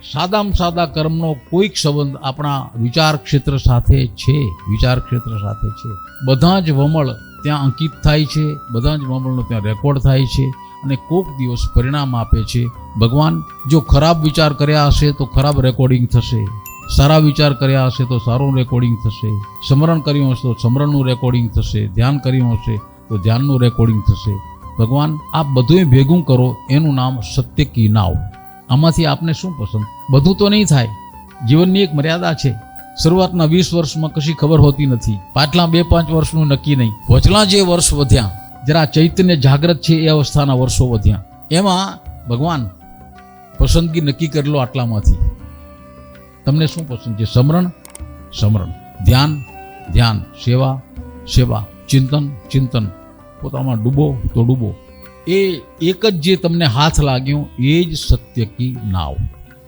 સાદામાં સાદા કર્મનો કોઈક સંબંધ આપણા વિચાર ક્ષેત્ર સાથે છે. વિચાર ક્ષેત્ર સાથે છે. બધા જ વમળ ત્યાં અંકિત થાય છે, બધા જ વમળનો ત્યાં રેકોર્ડ થાય છે અને કોઈક દિવસ પરિણામ આપે છે. ભગવાન જો ખરાબ વિચાર કર્યા હશે તો ખરાબ રેકોર્ડિંગ થશે, સારા વિચાર કર્યા હશે તો સારું રેકોર્ડિંગ થશે, સ્મરણ કર્યું હશે તો સ્મરણનું રેકોર્ડિંગ થશે, ધ્યાન કર્યું હશે તો ધ્યાનનું રેકોર્ડિંગ થશે. ભગવાન આ બધું ભેગું કરો, એનું નામ સત્ય કી નાવ. આમાંથી આપને શું પસંદ? બધું તો નહીં થાય. જીવનની એક મર્યાદા છે. શરૂઆતના 20 વર્ષમાં કશી ખબર હોતી નથી, પાછલા 2-5 વર્ષનું નક્કી નહીં, વચલા જે વર્ષ વધ્યા, જરા ચૈતન્ય જાગ્રત છે એ અવસ્થાના વર્ષો વધ્યા, એમાં ભગવાન પસંદગી નક્કી કરી લો આટલામાંથી. તમને શું પસંદ છે? સ્મરણ, સ્મરણ, ધ્યાન, ધ્યાન, સેવા, સેવા, ચિંતન, ચિંતન, પોતામાં ડૂબો તો ડૂબો. એ એક જ જે તમને હાથ લાગ્યો એ જ સત્ય કી નાવ.